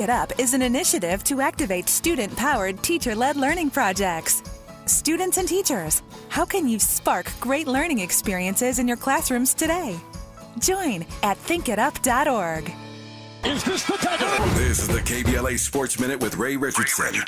It Up is an initiative to activate student-powered, teacher-led learning projects. Students and teachers, how can you spark great learning experiences in your classrooms today? Join at thinkitup.org. Is this the Tavis? This is the KBLA Sports Minute with Ray Richardson.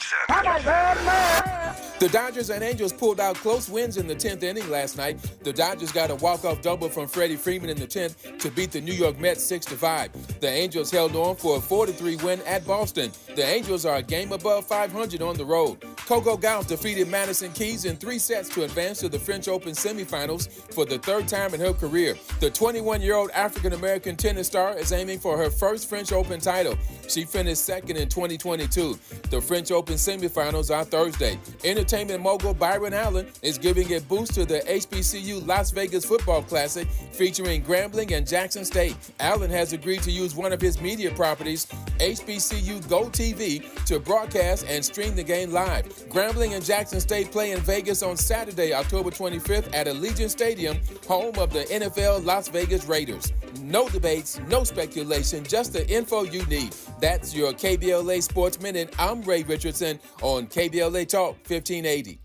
The Dodgers and Angels pulled out close wins in the 10th inning last night. The Dodgers got a walk-off double from Freddie Freeman in the 10th to beat the New York Mets 6-5. The Angels held on for a 4-3 win at Boston. The Angels are a game above 500 on the road. Coco Gauff defeated Madison Keys in 3 sets to advance to the French Open semifinals for the 3rd time in her career. The 21-year-old African-American tennis star is aiming for her first French Open title. She finished second in 2022. The French Open semifinals are Thursday. Entertainment mogul Byron Allen is giving a boost to the HBCU Las Vegas Football Classic featuring Grambling and Jackson State. Allen has agreed to use one of his media properties, HBCU Go TV, to broadcast and stream the game live. Grambling and Jackson State play in Vegas on Saturday, October 25th at Allegiant Stadium, home of the NFL Las Vegas Raiders. No debates, no speculation, just the info you need. That's your KBLA Sports Minute. I'm Ray Richardson on KBLA Talk 1580.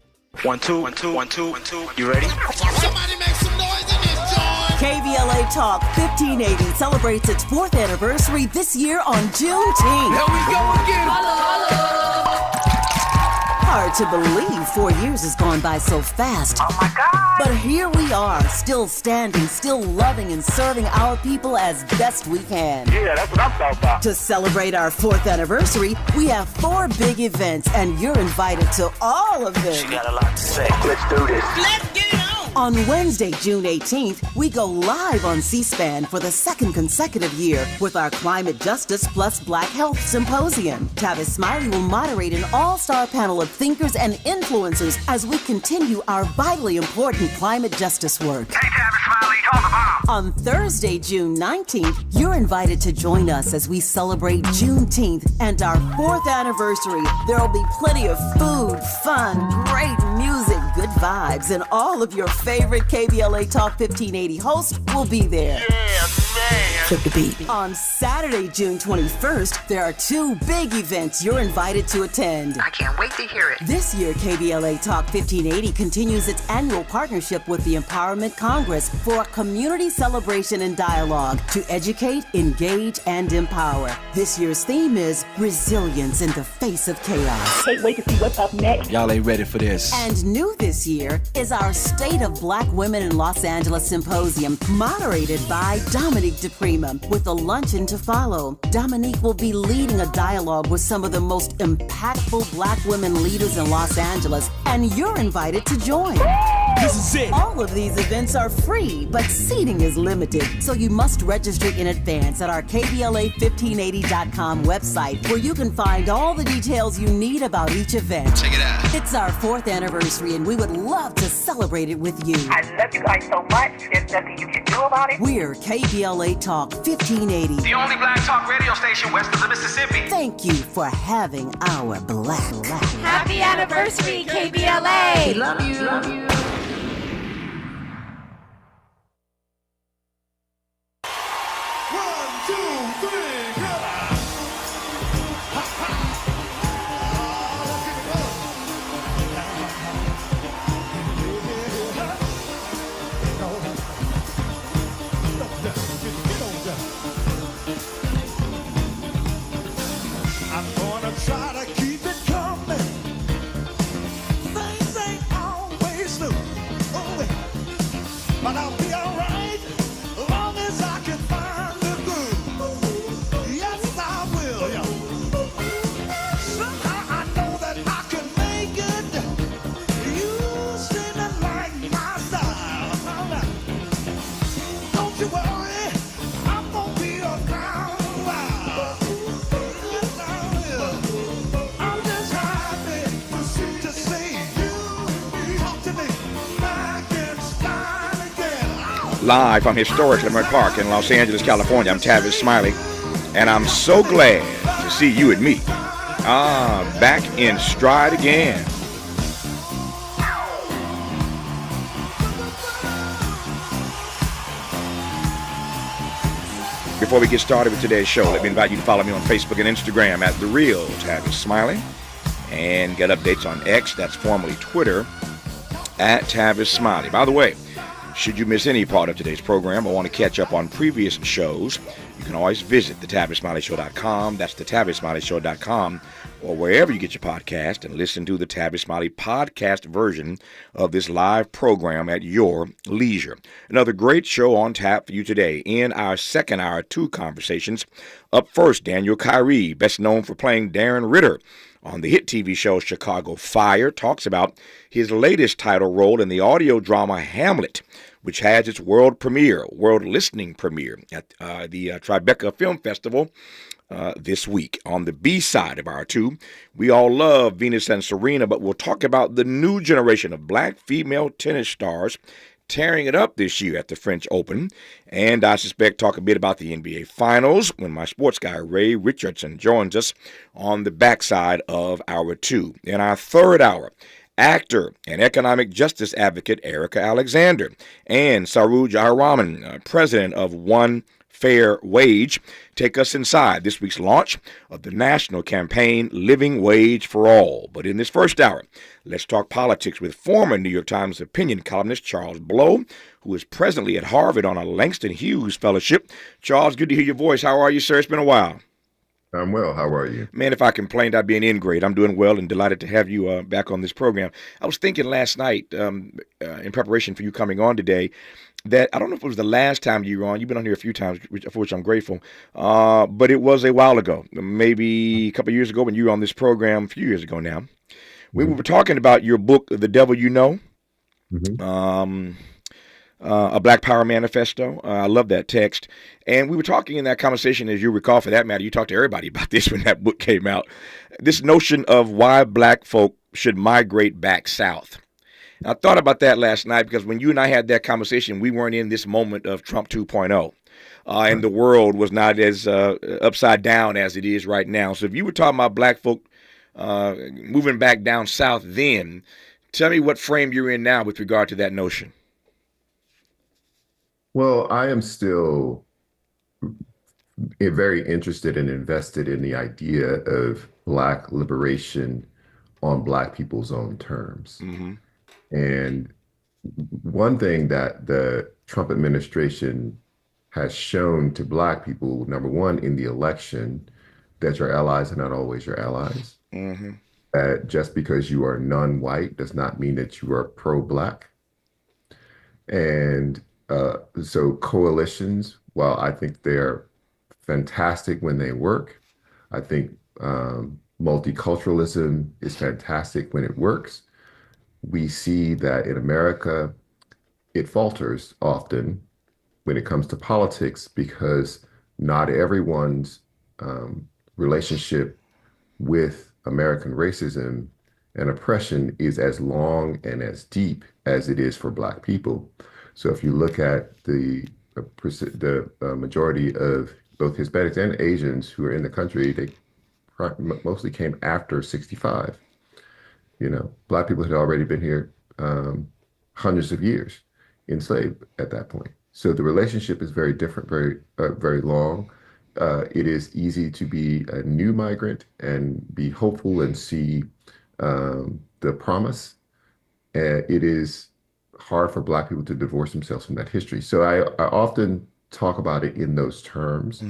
1 2 1 2 1 2 1 2. You ready? Somebody make some noise in this joint. KBLA Talk 1580 celebrates its 4th anniversary this year on Juneteenth. Here we go again. Hello. Hard to believe 4 years has gone by so fast. Oh my God. But here we are, still standing, still loving and serving our people as best we can. Yeah, that's what I'm talking about. To celebrate our 4th anniversary, we have 4 big events, and you're invited to all of them. She got a lot to say. Let's do this. Let's get it on. On Wednesday, June 18th, we go live on C-SPAN for the 2nd consecutive year with our Climate Justice Plus Black Health Symposium. Tavis Smiley will moderate an all-star panel of thinkers and influencers as we continue our vitally important climate justice work. Hey, Tavis Smiley, talk about. On Thursday, June 19th, you're invited to join us as we celebrate Juneteenth and our 4th anniversary. There will be plenty of food, fun, great music, good vibes, and all of your favorite KBLA Talk 1580 hosts will be there. Yeah, man. Flip the beat. On Saturday, June 21st, there are 2 big events you're invited to attend. I can't wait to hear it. This year, KBLA Talk 1580 continues its annual partnership with the Empowerment Congress for a community celebration and dialogue to educate, engage, and empower. This year's theme is resilience in the face of chaos. Can't wait to see what's up next. Y'all ain't ready for this. And new this year is our State of Black Women in Los Angeles Symposium, moderated by Dominique DePrima, with a luncheon to follow. Dominique will be leading a dialogue with some of the most impactful Black women leaders in Los Angeles, and you're invited to join. This is it. All of these events are free, but seating is limited, so you must register in advance at our KBLA1580.com website, where you can find all the details you need about each event. Check it out. It's our 4th anniversary, and we would love to celebrate it with you. I love you guys so much. There's nothing you can do about it. We're KBLA Talk 1580. The only black talk radio station west of the Mississippi. Thank you for having our black. Happy anniversary, KBLA. We love you. Love you. Try to keep it coming. Things ain't always smooth. But I'll be alright as long as I can find the groove. Yes, I will. Somehow I know that I can make it. You seem to like my style. Don't you worry, I'm gonna be around. Live from historic Leimert Park in Los Angeles, California, I'm Tavis Smiley, and I'm so glad to see you and me. Back in stride again. before we get started with today's show, let me invite you to follow me on Facebook and Instagram at The Real Tavis Smiley, and get updates on X, that's formerly Twitter, at Tavis Smiley. By the way, should you miss any part of today's program or want to catch up on previous shows, you can always visit thetavisSmileyShow.com. That's thetavisSmileyShow.com, or wherever you get your podcast, and listen to the Tavis Smiley podcast version of this live program at your leisure. Another great show on tap for you today. In our second hour, 2 conversations. Up first, Daniel Kyrie, best known for playing Darren Ritter on the hit TV show Chicago Fire, talks about his latest title role in the audio drama Hamlet, which has its world listening premiere at the Tribeca Film Festival this week. On the B side of our 2, we all love Venus and Serena, but we'll talk about the new generation of black female tennis stars tearing it up this year at the French Open. And I suspect talk a bit about the NBA Finals when my sports guy Ray Richardson joins us on the backside of hour 2. In our third hour, actor and economic justice advocate Erica Alexander and Sarooj Jayaraman, president of One Fair Wage, take us inside this week's launch of the national campaign Living Wage for All. But in this first hour, let's talk politics with former New York Times opinion columnist Charles Blow, who is presently at Harvard on a Langston Hughes Fellowship. Charles, good to hear your voice. How are you, sir? It's been a while. I'm well. How are you? Man, if I complained, I'd be an ingrate. I'm doing well and delighted to have you back on this program. I was thinking last night, in preparation for you coming on today, that I don't know if it was the last time you were on. You've been on here a few times, for which I'm grateful. But it was a while ago, maybe a couple of years ago when you were on this program, a few years ago now. We were talking about your book, The Devil You Know. A Black Power Manifesto. I love that text. And we were talking in that conversation, as you recall, for that matter, you talked to everybody about this when that book came out, this notion of why black folk should migrate back south. And I thought about that last night because when you and I had that conversation, we weren't in this moment of Trump 2.0. And the world was not as upside down as it is right now. So if you were talking about black folk moving back down south then, tell me what frame you're in now with regard to that notion. Well, I am still very interested and invested in the idea of Black liberation on Black people's own terms. And one thing that the Trump administration has shown to Black people, number one, in the election, that your allies are not always your allies. That just because you are non-white does not mean that you are pro-Black. And so coalitions, while I think they're fantastic when they work, I think multiculturalism is fantastic when it works. We see that in America, it falters often when it comes to politics because not everyone's relationship with American racism and oppression is as long and as deep as it is for Black people. So if you look at the majority of both Hispanics and Asians who are in the country, they mostly came after 65. You know, Black people had already been here hundreds of years, enslaved at that point. So the relationship is very different, very long. It is easy to be a new migrant and be hopeful and see the promise. And it is hard for Black people to divorce themselves from that history. So I often talk about it in those terms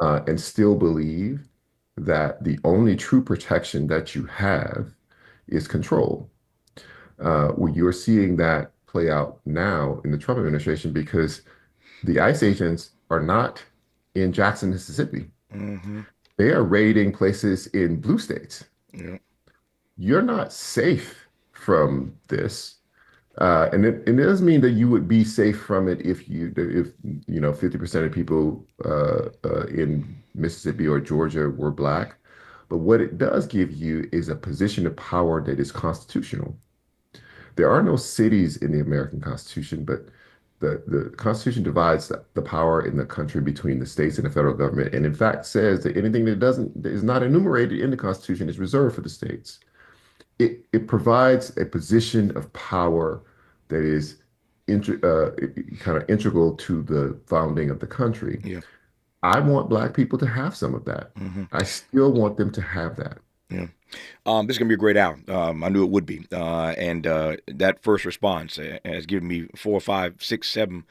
and still believe that the only true protection that you have is control. You're seeing that play out now in the Trump administration because the ICE agents are not in Jackson, Mississippi. They are raiding places in blue states. You're not safe from this. And it doesn't mean that you would be safe from it if 50% of people in Mississippi or Georgia were Black. But what it does give you is a position of power that is constitutional. There are no cities in the American Constitution, but the Constitution divides the power in the country between the states and the federal government, and in fact says that anything that is not enumerated in the Constitution is reserved for the states. It provides a position of power that is kind of integral to the founding of the country. I want Black people to have some of that. I still want them to have that. Yeah. This is going to be a great hour. I knew it would be. And that first response has given me 4, 5, 6, 7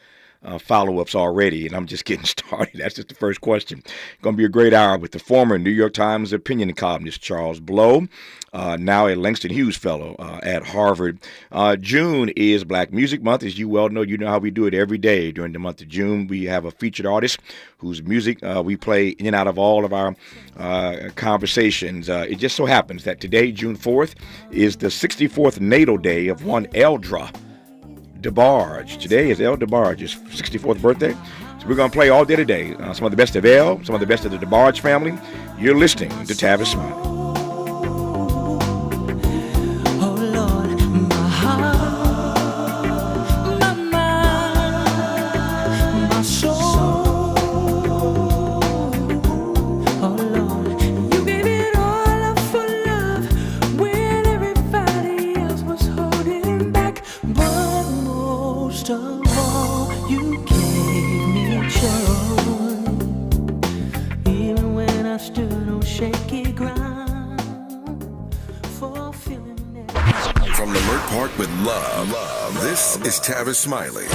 follow-ups already, and I'm just getting started. That's just the first question. Going to be a great hour with the former New York Times opinion columnist Charles Blow, now a Langston Hughes Fellow at Harvard. June is Black Music Month. As you well know, you know how we do it every day during the month of June. We have a featured artist whose music we play in and out of all of our conversations. It just so happens that today, June 4th, is the 64th natal day of one Eldra DeBarge. Today is El DeBarge's 64th birthday. So we're going to play all day today. Some of the best of El, some of the best of the DeBarge family. You're listening to Tavis Smiley. With love. This is Tavis Smiley.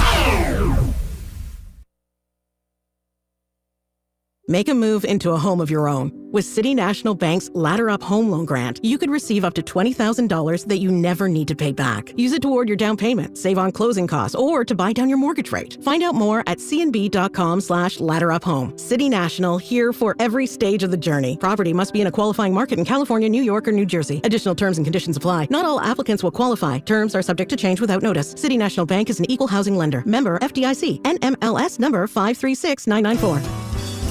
Make a move into a home of your own. With City National Bank's Ladder Up Home Loan Grant, you could receive up to $20,000 that you never need to pay back. Use it toward your down payment, save on closing costs, or to buy down your mortgage rate. Find out more at cnb.com/ladderuphome. City National, here for every stage of the journey. Property must be in a qualifying market in California, New York, or New Jersey. Additional terms and conditions apply. Not all applicants will qualify. Terms are subject to change without notice. City National Bank is an equal housing lender. Member FDIC. NMLS number 536994.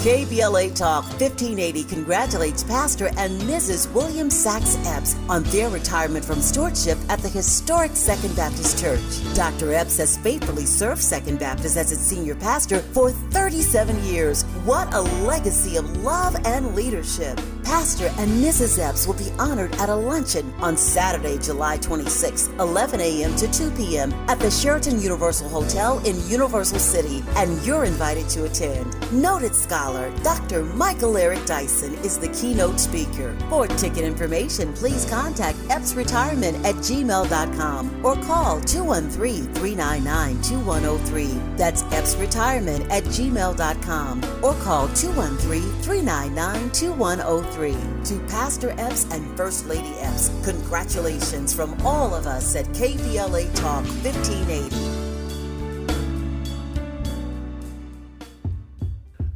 KBLA Talk 1580 congratulates Pastor and Mrs. William Sachs Epps on their retirement from stewardship at the historic Second Baptist Church. Dr. Epps has faithfully served Second Baptist as its senior pastor for 37 years. What a legacy of love and leadership. Pastor and Mrs. Epps will be honored at a luncheon on Saturday, July 26, 11 a.m. to 2 p.m. at the Sheraton Universal Hotel in Universal City, and you're invited to attend. Noted scholar Dr. Michael Eric Dyson is the keynote speaker. For ticket information, please contact epsretirement@gmail.com or call 213-399-2103. That's epsretirement@gmail.com or call 213-399-2103. To Pastor Epps and First Lady Epps, congratulations from all of us at KBLA Talk 1580.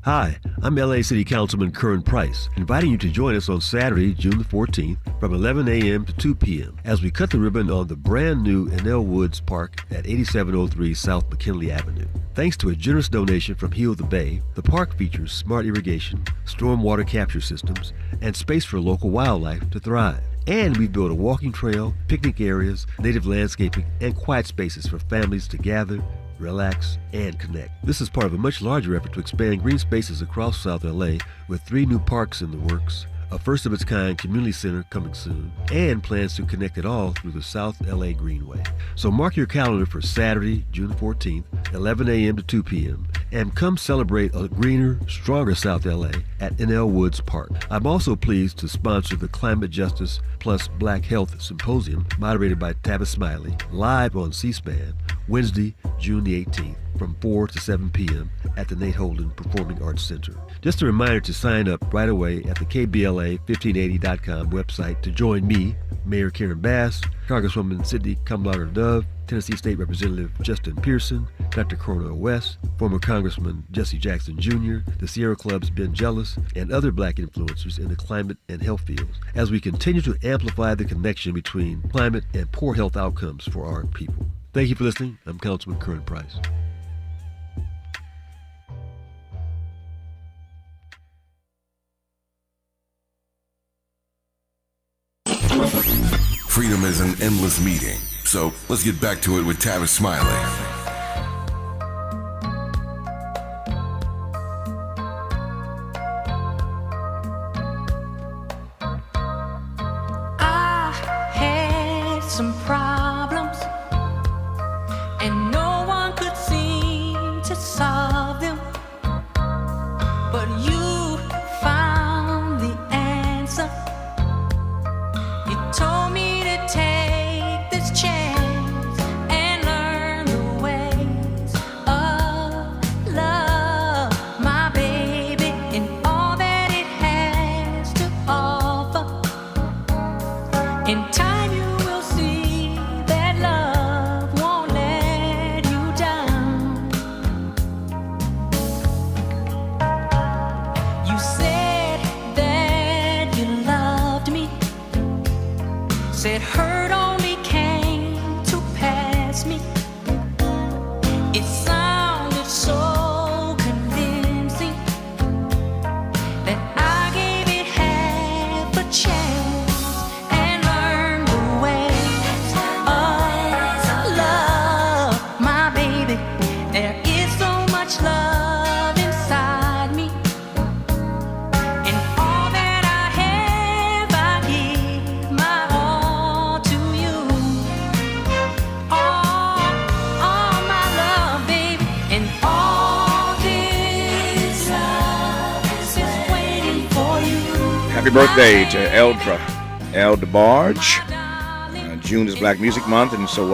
Hi, I'm LA City Councilman Curran Price, inviting you to join us on Saturday, June the 14th from 11 a.m. to 2 p.m. as we cut the ribbon on the brand new Enel Woods Park at 8703 South McKinley Avenue. Thanks to a generous donation from Heal the Bay, the park features smart irrigation, stormwater capture systems, and space for local wildlife to thrive. And we've built a walking trail, picnic areas, native landscaping, and quiet spaces for families to gather, relax, and connect. This is part of a much larger effort to expand green spaces across South LA with 3 new parks in the works, a first-of-its-kind community center coming soon, and plans to connect it all through the South LA Greenway. So mark your calendar for Saturday, June 14th, 11 a.m. to 2 p.m., and come celebrate a greener, stronger South LA at Enel Woods Park. I'm also pleased to sponsor the Climate Justice plus Black Health Symposium, moderated by Tavis Smiley, live on C-SPAN, Wednesday, June the 18th, from 4 to 7 p.m. at the Nate Holden Performing Arts Center. Just a reminder to sign up right away at the KBLA1580.com website to join me, Mayor Karen Bass, Congresswoman Sidney Kamlager Dove, Tennessee State Representative Justin Pearson, Dr. Cornel West, former Congressman Jesse Jackson Jr., the Sierra Club's Ben Jealous, and other Black influencers in the climate and health fields, as we continue to amplify the connection between climate and poor health outcomes for our people. Thank you for listening. I'm Councilman Curran Price. Freedom is an endless meeting, so let's get back to it with Tavis Smiley. Some problems, and no one could seem to solve them, but In time you will see that love won't let you down. You said that you loved me, said hurt only came to pass me. It sounded so convincing that I gave it half a chance and learned the ways of love. My baby, there is so much love inside me, and all that I have, I give my all to you. All my love, baby, and all this love is waiting for you. Happy birthday to Eldra DeBarge. June is Black Music Month, and so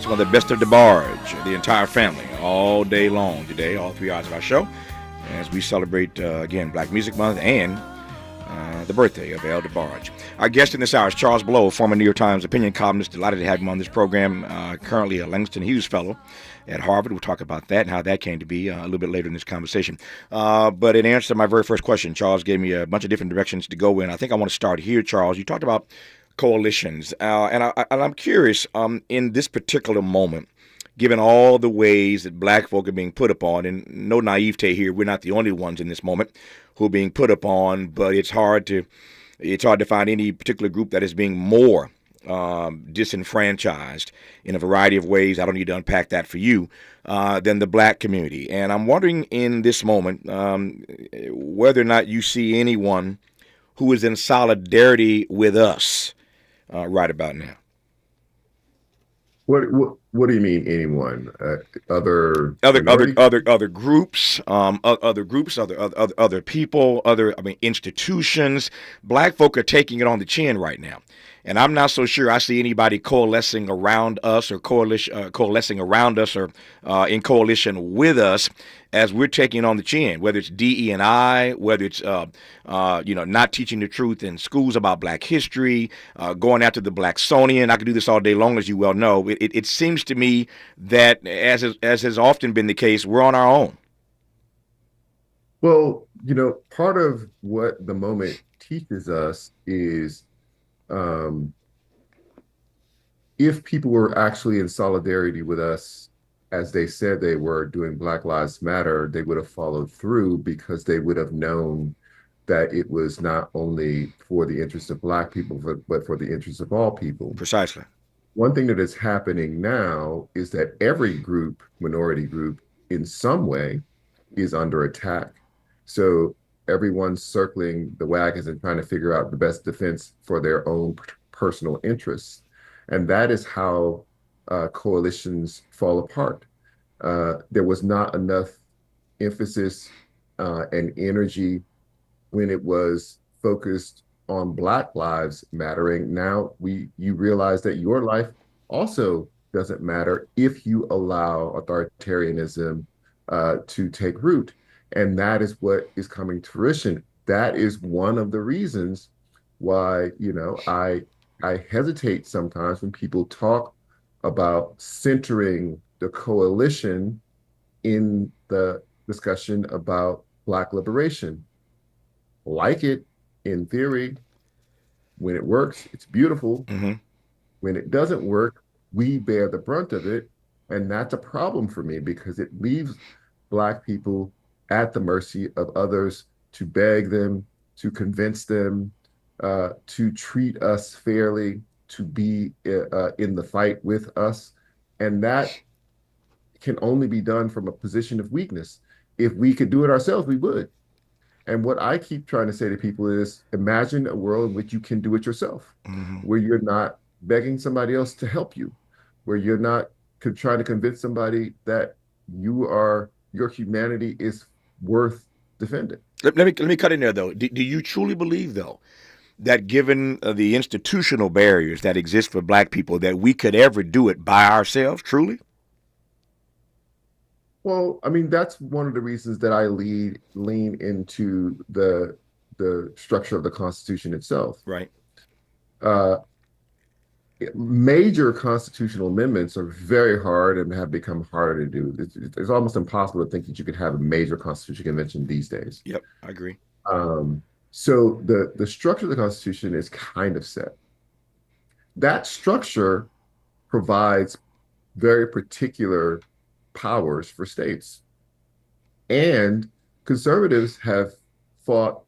some of the best of DeBarge, the entire family, all day long today, all 3 hours of our show, as we celebrate, again, Black Music Month and the birthday of El DeBarge. Our guest in this hour is Charles Blow, former New York Times opinion columnist. Delighted to have him on this program. Currently a Langston Hughes Fellow at Harvard. We'll talk about that and how that came to be a little bit later in this conversation. But in answer to my very first question, Charles gave me a bunch of different directions to go in. I think I want to start here, Charles. You talked about coalitions, and I'm curious, in this particular moment, given all the ways that black folk are being put upon, and no naivete here, we're not the only ones in this moment who are being put upon, but it's hard to find any particular group that is being more disenfranchised in a variety of ways. I don't need to unpack that for you, than the black community. And I'm wondering in this moment whether or not you see anyone who is in solidarity with us right about now. What do you mean, anyone? Other groups, other people, institutions. Black folk are taking it on the chin right now, and I'm not so sure I see anybody coalescing around us or coalescing around us or in coalition with us as we're taking on the chin. Whether it's DE&I, whether it's not teaching the truth in schools about Black history, going after the Blacksonian. I could do this all day long, as you well know. It seems to me that, as has often been the case, we're on our own. Well, part of what the moment teaches us is if people were actually in solidarity with us, as they said they were doing Black Lives Matter, they would have followed through, because they would have known that it was not only for the interest of Black people, but for the interest of all people. Precisely. One thing that is happening now is that every group, minority group, in some way is under attack. So everyone's circling the wagons and trying to figure out the best defense for their own personal interests. And that is how coalitions fall apart. There was not enough emphasis and energy when it was focused on Black lives mattering. Now you realize that your life also doesn't matter if you allow authoritarianism to take root. And that is what is coming to fruition. That is one of the reasons why, I hesitate sometimes when people talk about centering the coalition in the discussion about Black liberation. Like it in theory, when it works, it's beautiful. Mm-hmm. When it doesn't work, we bear the brunt of it. And that's a problem for me, because it leaves Black people at the mercy of others to beg them, to convince them, to treat us fairly, to be in the fight with us. And that can only be done from a position of weakness. If we could do it ourselves, we would. And what I keep trying to say to people is, imagine a world in which you can do it yourself, mm-hmm. where you're not begging somebody else to help you, where you're not trying to convince somebody that your humanity is worth defending. Let me cut in there, though. Do you truly believe, though, that given the institutional barriers that exist for Black people, that we could ever do it by ourselves, truly? Well, I mean, that's one of the reasons that I lean into the structure of the Constitution itself. Right. major constitutional amendments are very hard and have become harder to do. It's almost impossible to think that you could have a major constitutional convention these days. Yep, I agree. So the structure of the Constitution is kind of set. That structure provides very particular powers for states. And conservatives have fought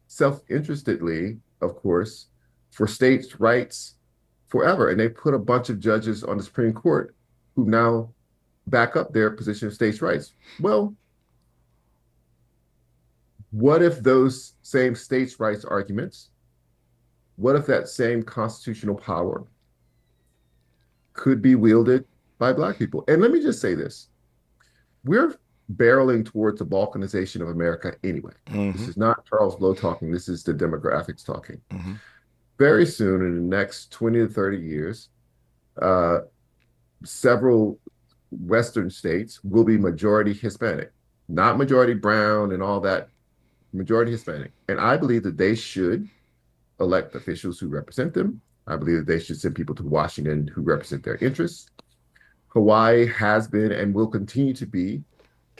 self-interestedly, of course, for states' rights forever. And they put a bunch of judges on the Supreme Court who now back up their position of states' rights. Well, what if those same states' rights arguments, what if that same constitutional power could be wielded by Black people? And let me just say this. We're barreling towards the balkanization of America anyway. This is not Charles Lowe talking. This is the demographics talking. Very soon, in the next 20 to 30 years, several Western states will be majority Hispanic, not majority brown and all that, majority Hispanic. And I believe that they should elect officials who represent them. I believe that they should send people to Washington who represent their interests. Hawaii has been and will continue to be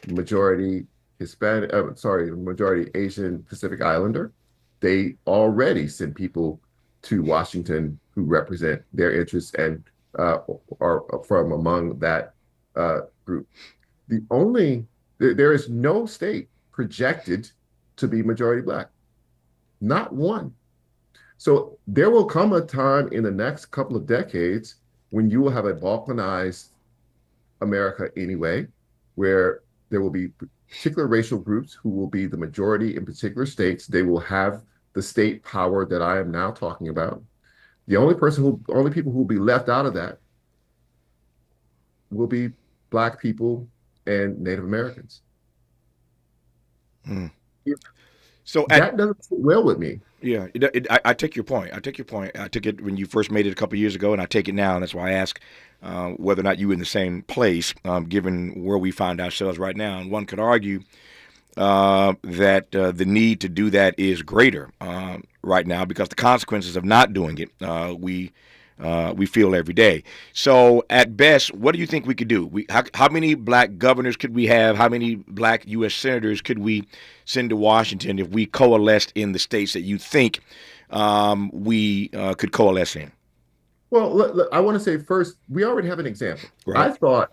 majority Hispanic, majority Asian Pacific Islander. They already send people to Washington who represent their interests and are from among that group. There is no state projected to be majority Black, not one. So there will come a time in the next couple of decades when you will have a balkanized America anyway, where there will be particular racial groups who will be the majority in particular states. They will have the state power that I am now talking about. The only people who will be left out of that will be Black people and Native Americans. So that doesn't sit well with me. Yeah, I take your point. I took it when you first made it a couple of years ago, and I take it now, and that's why I ask whether or not you were in the same place, given where we find ourselves right now. And one could argue that the need to do that is greater right now because the consequences of not doing it we feel every day. So at best, what do you think we could do? How many Black governors could we have? How many Black U.S. senators could we send to Washington if we coalesced in the states that you think we could coalesce in? Well, look, I want to say first, we already have an example. Right. I thought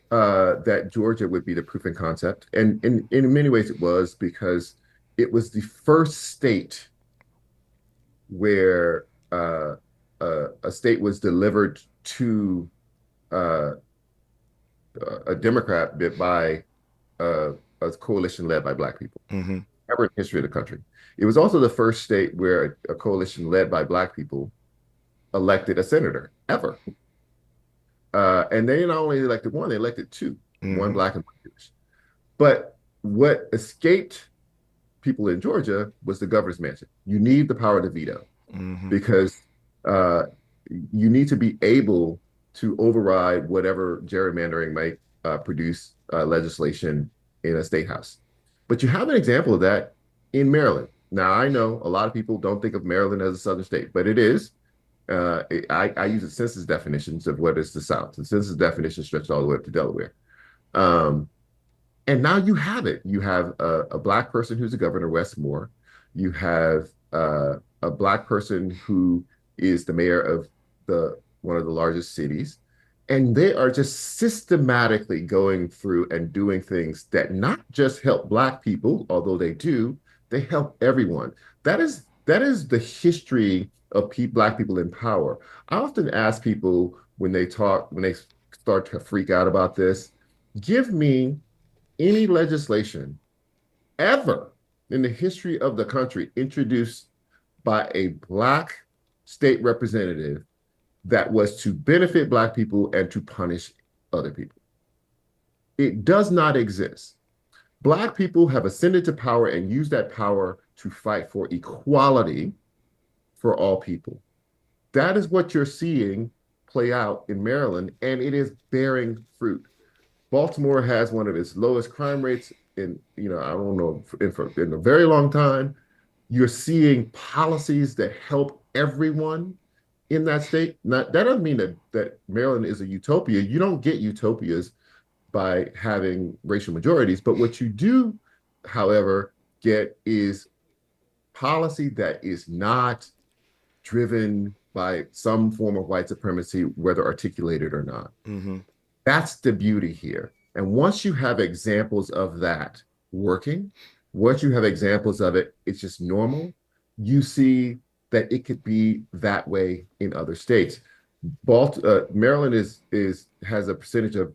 that Georgia would be the proof in concept. And in many ways it was, because it was the first state where a state was delivered to a Democrat by a coalition led by Black people. Ever in the history of the country. It was also the first state where a coalition led by Black people elected a senator, ever. And they not only elected one, they elected two, one Black and one Jewish. But what escaped people in Georgia was the governor's mansion. You need the power to veto because you need to be able to override whatever gerrymandering might produce legislation in a state house. But you have an example of that in Maryland. Now, I know a lot of people don't think of Maryland as a southern state, but it is. I use the census definitions of what is the South. The census definition stretched all the way up to Delaware. And now you have it. You have a Black person who's the governor, Wes Moore. You have a Black person who is the mayor of one of the largest cities. And they are just systematically going through and doing things that not just help Black people, although they do, they help everyone. That is the history of Black people in power. I often ask people when they start to freak out about this, give me any legislation ever in the history of the country introduced by a Black state representative that was to benefit Black people and to punish other people. It does not exist. Black people have ascended to power and used that power to fight for equality for all people. That is what you're seeing play out in Maryland, and it is bearing fruit. Baltimore has one of its lowest crime rates in a very long time. You're seeing policies that help everyone in that state. That doesn't mean that Maryland is a utopia. You don't get utopias by having racial majorities. But what you do, however, get is policy that is not driven by some form of white supremacy, whether articulated or not. Mm-hmm. That's the beauty here. And once you have examples of that working, once you have examples of it, it's just normal. You see that it could be that way in other states. Maryland has a percentage of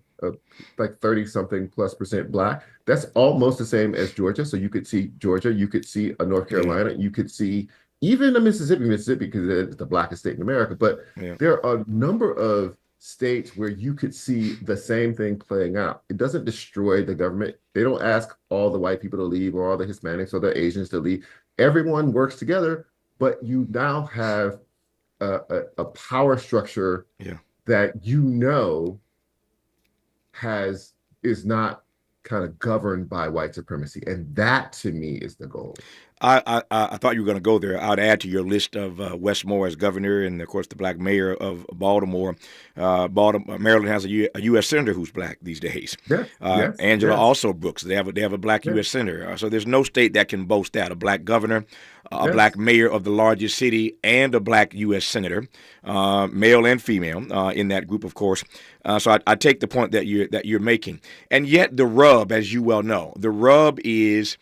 like 30-something plus % Black. That's almost the same as Georgia. So you could see Georgia, you could see North Carolina, you could see even Mississippi because it's the blackest state in America. But there are a number of states where you could see the same thing playing out. It doesn't destroy the government. They don't ask all the white people to leave or all the Hispanics or the Asians to leave. Everyone works together, but you now have a power structure that is not kind of governed by white supremacy. And that, to me, is the goal. I thought you were going to go there. I'd add to your list of Wes Moore as governor and, of course, the black mayor of Baltimore. Maryland has a U.S. senator who's black these days. Angela also Brooks. They have a black U.S. senator. So there's no state that can boast that. A black governor, a black mayor of the largest city, and a black U.S. senator, male and female in that group, of course. So I take the point that you're making. And yet the rub, as you well know, is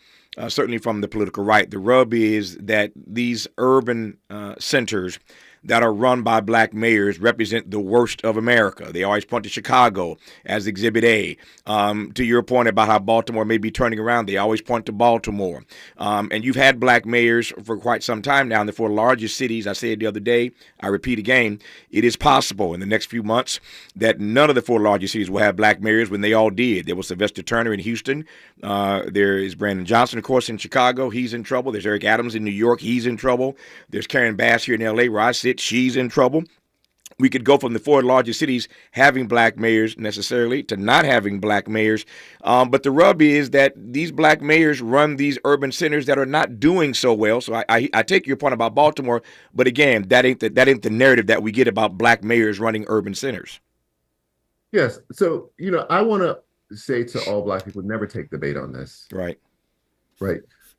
certainly from the political right. The rub is that these urban centers that are run by black mayors represent the worst of America. They always point to Chicago as Exhibit A. To your point about how Baltimore may be turning around, they always point to Baltimore. And you've had black mayors for quite some time now in the four largest cities. I said the other day, I repeat again, it is possible in the next few months that none of the four largest cities will have black mayors when they all did. There was Sylvester Turner in Houston. There is Brandon Johnson, of course, in Chicago. He's in trouble. There's Eric Adams in New York. He's in trouble. There's Karen Bass here in L.A. where I sit. She's in trouble. We could go from the four largest cities having black mayors necessarily to not having black mayors. But the rub is that these black mayors run these urban centers that are not doing so well. So I take your point about Baltimore. But again, that ain't the narrative that we get about black mayors running urban centers. Yes. So, I want to say to all black people, never take the bait on this. Right.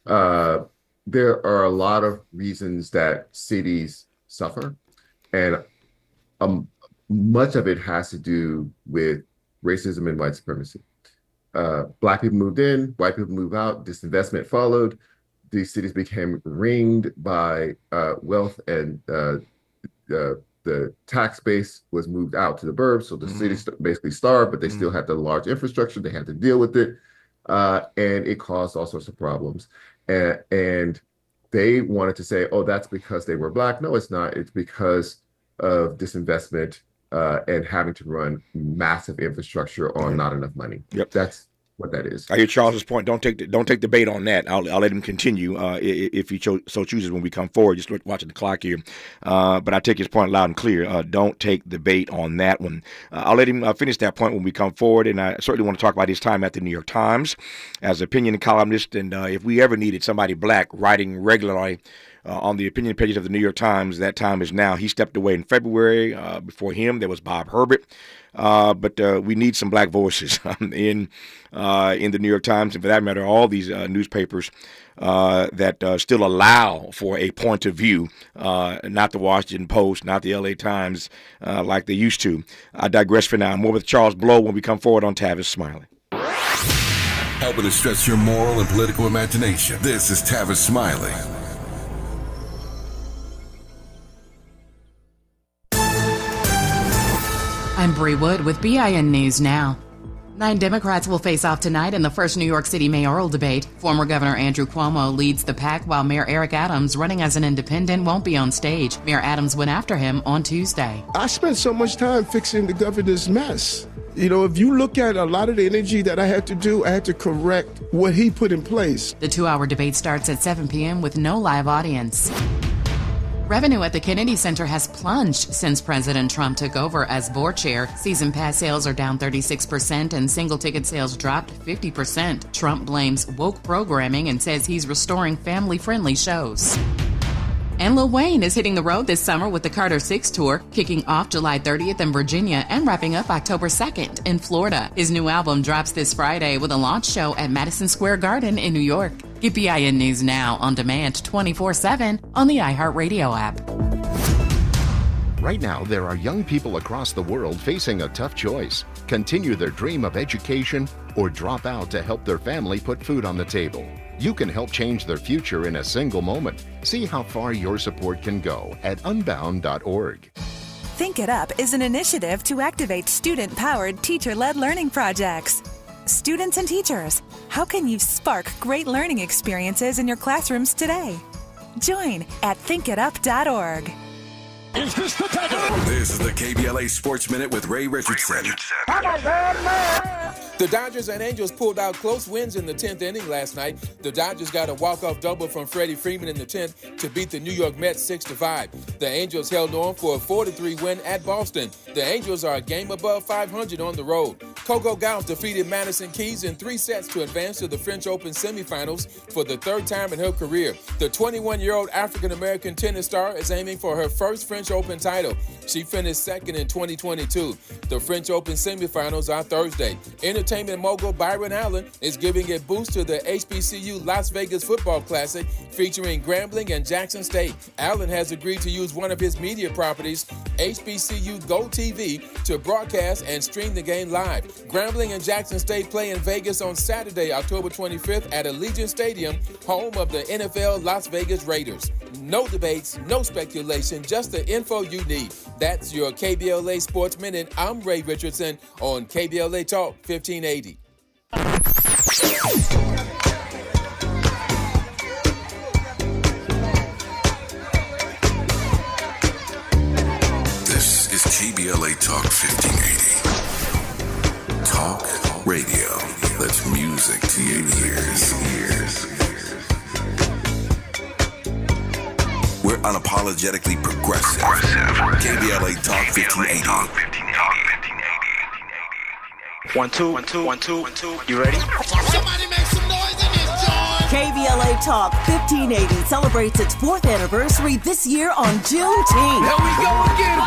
There are a lot of reasons that cities suffer. And much of it has to do with racism and white supremacy. Black people moved in, white people moved out, disinvestment followed. These cities became ringed by wealth, and the tax base was moved out to the burbs. So the cities basically starved, but they still had the large infrastructure. They had to deal with it. And it caused all sorts of problems. And they wanted to say, oh, that's because they were black. No, it's not. It's because of disinvestment and having to run massive infrastructure on not enough money. Yep. That's what that is. I hear Charles's point. Don't take the bait on that. I'll let him continue if he so chooses when we come forward. Just watching the clock here. But I take his point loud and clear. Don't take the bait on that one. I'll let him finish that point when we come forward. And I certainly want to talk about his time at the New York Times as opinion columnist. And if we ever needed somebody black writing regularly on the opinion pages of the New York Times, that time is now. He stepped away in February. Before him, there was Bob Herbert. But we need some black voices in the New York Times, and for that matter, all these newspapers that still allow for a point of view, not the Washington Post, not the LA Times, like they used to. I digress for now. More with Charles Blow when we come forward on Tavis Smiley. Helping to stretch your moral and political imagination. This is Tavis Smiley. I'm Bree Wood with BIN News Now. 9 Democrats will face off tonight in the first New York City mayoral debate. Former Governor Andrew Cuomo leads the pack, while Mayor Eric Adams, running as an independent, won't be on stage. Mayor Adams went after him on Tuesday. I spent so much time fixing the governor's mess. If you look at a lot of the energy that I had to do, I had to correct what he put in place. The 2-hour debate starts at 7 p.m. with no live audience. Revenue at the Kennedy Center has plunged since President Trump took over as board chair. Season pass sales are down 36% and single ticket sales dropped 50%. Trump blames woke programming and says he's restoring family-friendly shows. And Lil Wayne is hitting the road this summer with the Carter 6 tour, kicking off July 30th in Virginia and wrapping up October 2nd in Florida. His new album drops this Friday with a launch show at Madison Square Garden in New York. Get BIN News Now on demand 24/7 on the iHeartRadio app. Right now, there are young people across the world facing a tough choice: continue their dream of education or drop out to help their family put food on the table. You can help change their future in a single moment. See how far your support can go at unbound.org. Think It Up is an initiative to activate student-powered, teacher-led learning projects. Students and teachers, how can you spark great learning experiences in your classrooms today? Join at thinkitup.org. Is this the This is the KBLA Sports Minute with Ray Richardson. The Dodgers and Angels pulled out close wins in the 10th inning last night. The Dodgers got a walk-off double from Freddie Freeman in the 10th to beat the New York Mets 6-5. The Angels held on for a 4-3 win at Boston. The Angels are a game above 500 on the road. Coco Gauff defeated Madison Keys in 3 sets to advance to the French Open semifinals for the 3rd time in her career. The 21-year-old African-American tennis star is aiming for her first French Open title. She finished second in 2022. The French Open semifinals are Thursday. Entertainment mogul Byron Allen is giving a boost to the HBCU Las Vegas Football Classic featuring Grambling and Jackson State. Allen has agreed to use one of his media properties, HBCU Go TV, to broadcast and stream the game live. Grambling and Jackson State play in Vegas on Saturday, October 25th at Allegiant Stadium, home of the NFL Las Vegas Raiders. No debates, no speculation, just the info you need. That's your KBLA Sports Minute. I'm Ray Richardson on KBLA Talk 1580. This is KBLA Talk 1580. Talk radio. That's music to your ears. We're unapologetically progressive. KBLA Talk 1580. 1 2 1 2 1 2 1 2. You ready? Somebody make some noise in this joint. KBLA Talk 1580 celebrates its 4th anniversary this year on Juneteenth. Here we go again.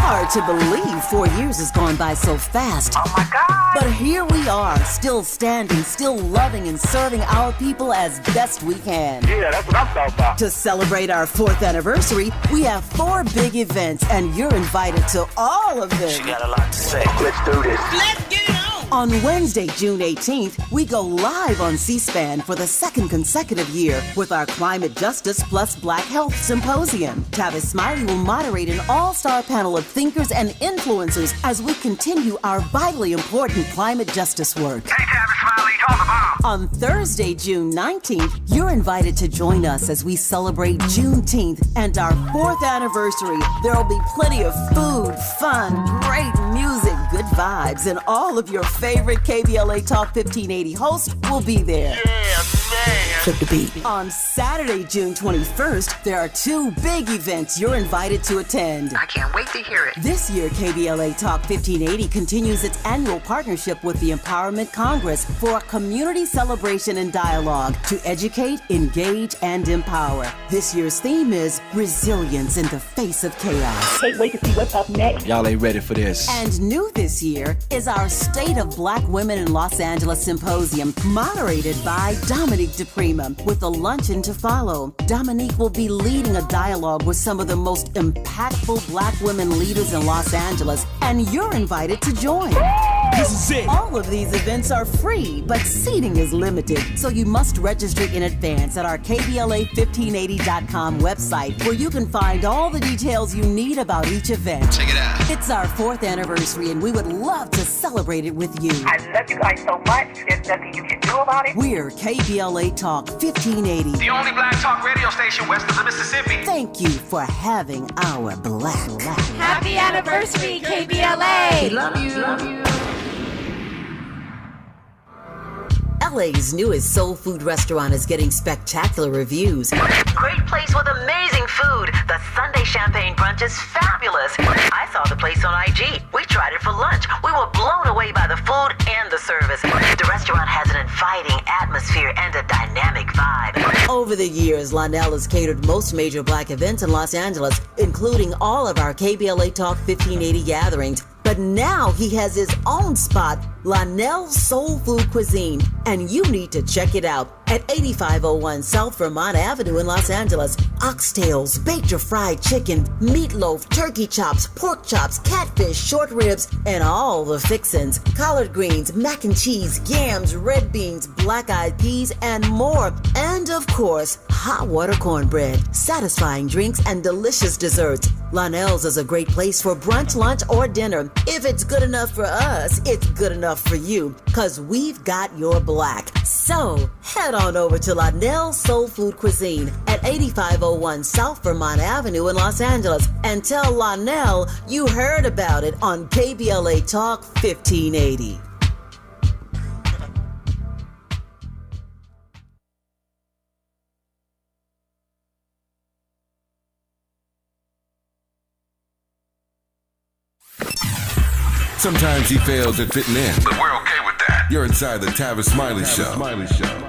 Hard to believe 4 years has gone by so fast. Oh my God. But here we are, still standing, still loving and serving our people as best we can. Yeah, that's what I'm talking about. To celebrate our 4th anniversary, we have 4 big events, and you're invited to all of them. She got a lot to say. Let's do this. Let's get it on! On Wednesday, June 18th, we go live on C-SPAN for the 2nd consecutive year with our Climate Justice plus Black Health Symposium. Tavis Smiley will moderate an all-star panel of thinkers and influencers as we continue our vitally important climate justice work. Hey, Tavis Smiley, talk about. On Thursday, June 19th, you're invited to join us as we celebrate Juneteenth and our 4th anniversary. There will be plenty of food, fun, great music, good vibes, and all of your favorite KBLA Talk 1580 hosts will be there. Yeah, man. Flip the beat. On Saturday, June 21st, there are 2 big events you're invited to attend. I can't wait to hear it. This year, KBLA Talk 1580 continues its annual partnership with the Empowerment Congress for a community celebration and dialogue to educate, engage, and empower. This year's theme is resilience in the face of chaos. Can't wait to see what's up next. Y'all ain't ready for this. And new this year is our State of Black Women in Los Angeles Symposium, moderated by Dominique DePrima, with a luncheon to follow. Dominique will be leading a dialogue with some of the most impactful Black women leaders in Los Angeles, and you're invited to join. This is it. All of these events are free, but seating is limited, so you must register in advance at our KBLA1580.com website, where you can find all the details you need about each event. Check it out. It's our 4th anniversary, and we would love to celebrate it with you. I love you guys so much. There's nothing you can do about it. We're KBLA Talk 1580. The only black talk radio station west of the Mississippi. Thank you for having our black. Happy anniversary, KBLA. Love you. LA's newest soul food restaurant is getting spectacular reviews. Great place with amazing food. The Sunday champagne brunch is fabulous. I saw the place on IG. We tried it for lunch. We were blown away by the food and the service. The restaurant has an inviting atmosphere and a dynamic vibe. Over the the years, Lionel has catered most major black events in Los Angeles, including all of our KBLA Talk 1580 gatherings. But now he has his own spot, Lionel's Soul Food Cuisine, and you need to check it out at 8501 South Vermont Avenue in Los Angeles. Oxtails, baked or fried chicken, meatloaf, turkey chops, pork chops, catfish, short ribs, and all the fixins. Collard greens, mac and cheese, yams, red beans, black-eyed peas, and more. And of course, hot water cornbread, satisfying drinks, and delicious desserts. Lionel's is a great place for brunch, lunch, or dinner. If it's good enough for us, it's good enough for you, because we've got your black. So, head on over to Lionel's Soul Food Cuisine at 8501 South Vermont Avenue in Los Angeles and tell Lionel you heard about it on KBLA Talk 1580. Sometimes he fails at fitting in, but we're okay with that. You're inside the Tavis Smiley Show.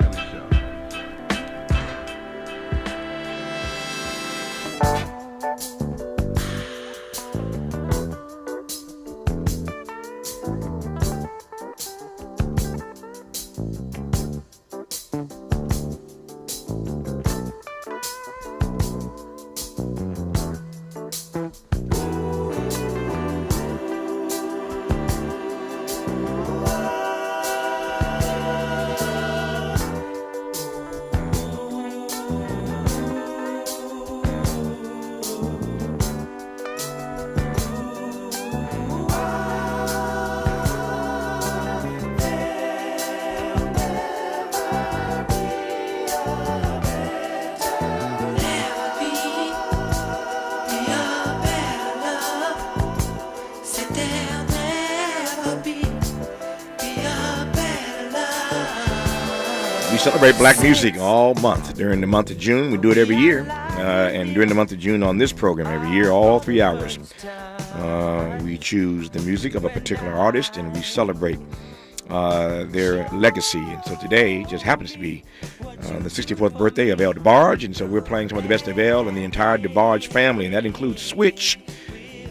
We celebrate black music all month. During the month of June, we do it every year. And during the month of June on this program, every year, all 3 hours, we choose the music of a particular artist and we celebrate their legacy. And so today just happens to be the 64th birthday of El DeBarge. And so we're playing some of the best of El and the entire DeBarge family. And that includes Switch.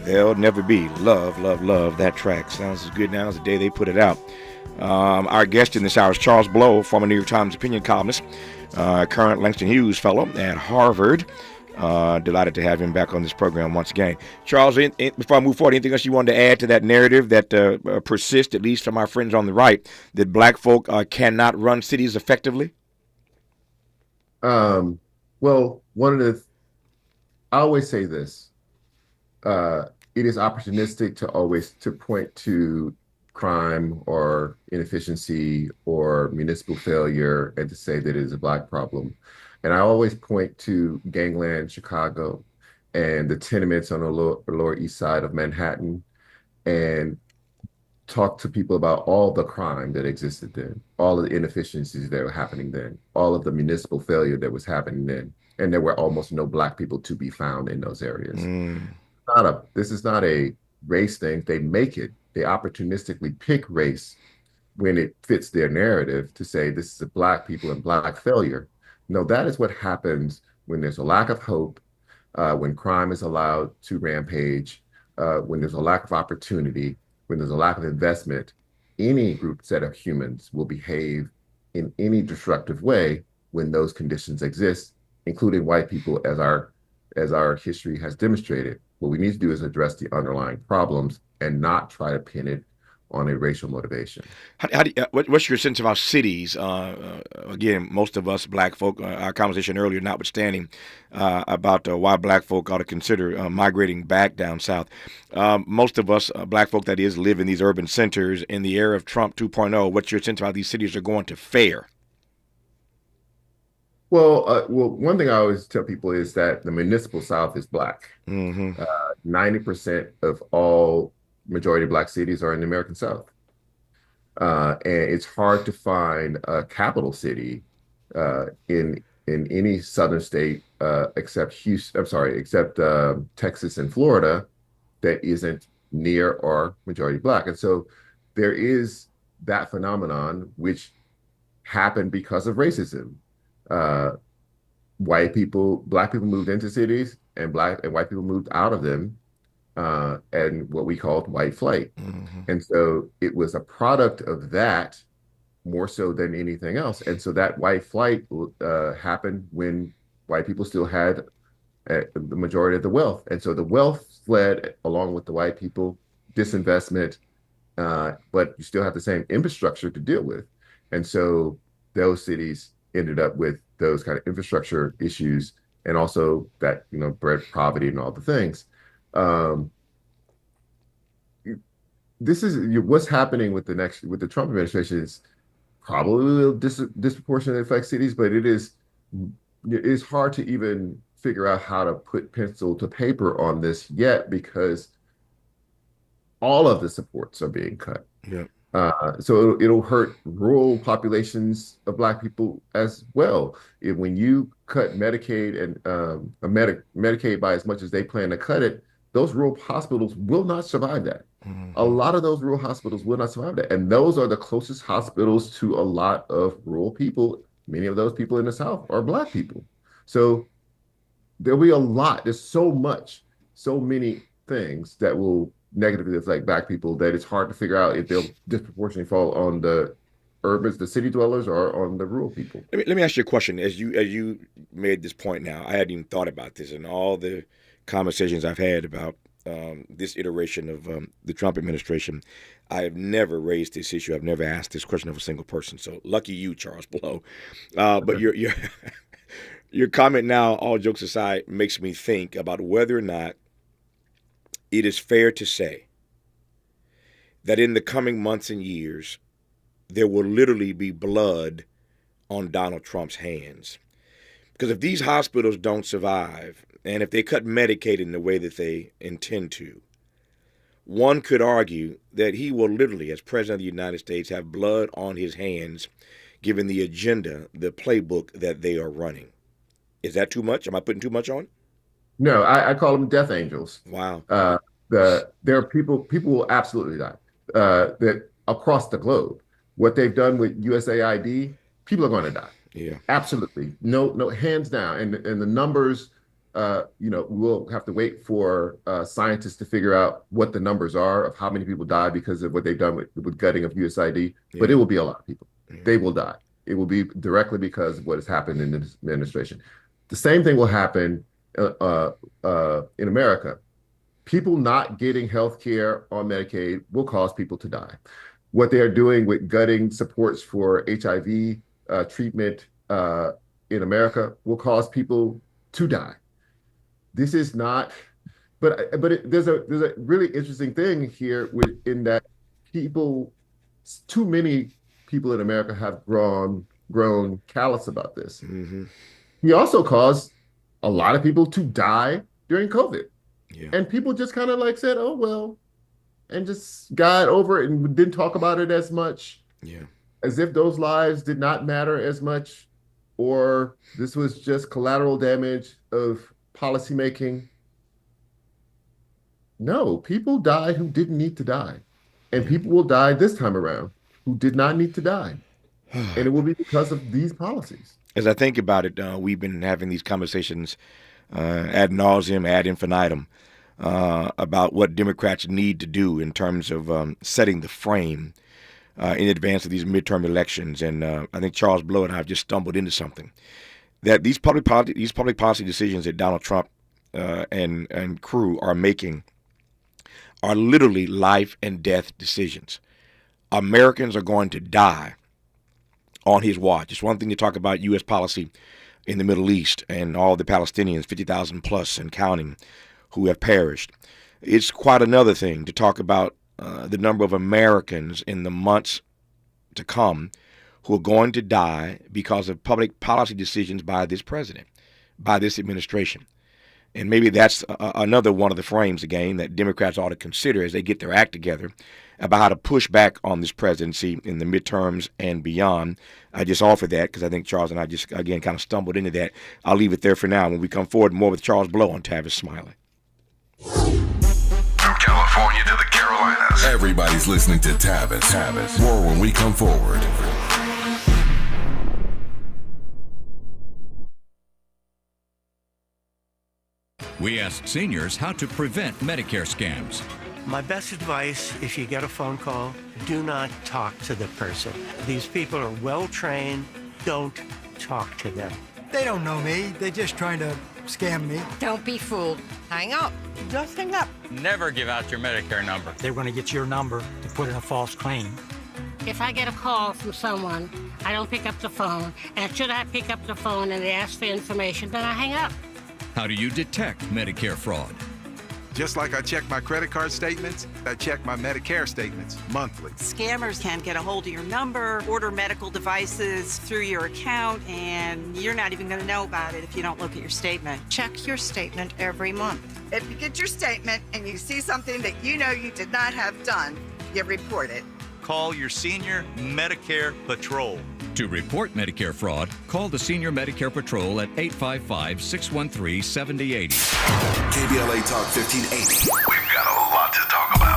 There'll Never Be. Love, love, love. That track sounds as good now as the day they put it out. Our guest in this hour is Charles Blow, former New York Times opinion columnist, current Langston Hughes Fellow at Harvard. Delighted to have him back on this program once again. Charles, before I move forward, anything else you wanted to add to that narrative that persists, at least from our friends on the right, that black folk cannot run cities effectively? Well, I always say this. It is opportunistic to point to crime or inefficiency or municipal failure and to say that it is a black problem. And I always point to gangland Chicago and the tenements on the Lower East Side of Manhattan and talk to people about all the crime that existed then, all of the inefficiencies that were happening then, all of the municipal failure that was happening then. And there were almost no black people to be found in those areas. This is not a race thing. They make it. They opportunistically pick race when it fits their narrative to say this is a black people and black failure. No, that is what happens when there's a lack of hope, when crime is allowed to rampage, when there's a lack of opportunity, when there's a lack of investment. Any group set of humans will behave in any destructive way when those conditions exist, including white people, as our history has demonstrated. What we need to do is address the underlying problems and not try to pin it on a racial motivation. What's your sense of our cities? Again, most of us black folk, our conversation earlier notwithstanding, about why black folk ought to consider migrating back down south. Most of us, black folk that is, live in these urban centers. In the era of Trump 2.0, what's your sense of how these cities are going to fare? Well, one thing I always tell people is that the municipal South is black. 90% of all majority black cities are in the American South. And it's hard to find a capital city in any southern state except Texas and Florida that isn't near or majority black. And so there is that phenomenon which happened because of racism. black people moved into cities, and white people moved out of them, and what we called white flight. And so it was a product of that more so than anything else. And so that white flight happened when white people still had the majority of the wealth. And so the wealth fled along with the white people, disinvestment, but you still have the same infrastructure to deal with. And so those cities ended up with those kind of infrastructure issues, and also that, bred poverty and all the things. This is what's happening with the Trump administration is probably will disproportionately affect cities, but it's hard to even figure out how to put pencil to paper on this yet, because all of the supports are being cut. Yeah. So it'll hurt rural populations of Black people as well. When you cut Medicaid and Medicaid by as much as they plan to cut it, those rural hospitals will not survive that. A lot of those rural hospitals will not survive that. And those are the closest hospitals to a lot of rural people. Many of those people in the South are Black people. So there'll be a lot. There's so many things that will negatively affect Black people that it's hard to figure out if they'll disproportionately fall on the city dwellers or on the rural people. Let me ask you a question. As you made this point now, I hadn't even thought about this, and all the conversations I've had about this iteration of the Trump administration, I have never raised this issue. I've never asked this question of a single person. So lucky you, Charles Blow. But your comment now, all jokes aside, makes me think about whether or not it is fair to say that in the coming months and years, there will literally be blood on Donald Trump's hands. Because if these hospitals don't survive, and if they cut Medicaid in the way that they intend to, one could argue that he will literally, as President of the United States, have blood on his hands, given the agenda, the playbook that they are running. Is that too much? Am I putting too much on? No, I call them death angels. Wow. There are people will absolutely die that across the globe. What they've done with USAID, people are going to die. Yeah, absolutely. No, hands down. And the numbers, we'll have to wait for scientists to figure out what the numbers are of how many people die because of what they've done with gutting of USAID. Yeah. But it will be a lot of people. Yeah. They will die. It will be directly because of what has happened in this administration. The same thing will happen in America. People not getting health care on Medicaid will cause people to die. What they are doing with gutting supports for HIV treatment in America will cause people to die. This is not, there's a really interesting thing here in that too many people in America have grown callous about this. Mm-hmm. He also caused a lot of people to die during COVID. Yeah. And people just kind of said, oh, well, and just got over it and didn't talk about it as much. Yeah. As if those lives did not matter as much, or this was just collateral damage of policymaking. No, people died who didn't need to die. And people will die this time around who did not need to die. And it will be because of these policies. As I think about it, we've been having these conversations ad nauseum, ad infinitum, about what Democrats need to do in terms of setting the frame in advance of these midterm elections. And I think Charles Blow and I have just stumbled into something. That these public policy decisions that Donald Trump and crew are making are literally life and death decisions. Americans are going to die on his watch. It's one thing to talk about U.S. policy in the Middle East and all the Palestinians, 50,000 plus and counting, who have perished. It's quite another thing to talk about the number of Americans in the months to come who are going to die because of public policy decisions by this president, by this administration. And maybe that's another one of the frames, again, that Democrats ought to consider as they get their act together about how to push back on this presidency in the midterms and beyond. I just offer that because I think Charles and I just, again, kind of stumbled into that. I'll leave it there for now. When we come forward, more with Charles Blow on Tavis Smiley. From California to the Carolinas, everybody's listening to Tavis. More when we come forward. We asked seniors how to prevent Medicare scams. My best advice, if you get a phone call, do not talk to the person. These people are well trained. Don't talk to them. They don't know me. They're just trying to scam me. Don't be fooled. Hang up. Just hang up. Never give out your Medicare number. They're going to get your number to put in a false claim. If I get a call from someone, I don't pick up the phone. And should I pick up the phone and they ask for information, then I hang up. How do you detect Medicare fraud? Just like I check my credit card statements, I check my Medicare statements monthly. Scammers can get a hold of your number, order medical devices through your account, and you're not even going to know about it if you don't look at your statement. Check your statement every month. If you get your statement and you see something that you know you did not have done, you report it. Call your senior Medicare Patrol. To report Medicare fraud, call the Senior Medicare Patrol at 855-613-7080. KBLA Talk 1580. We've got a lot to talk about.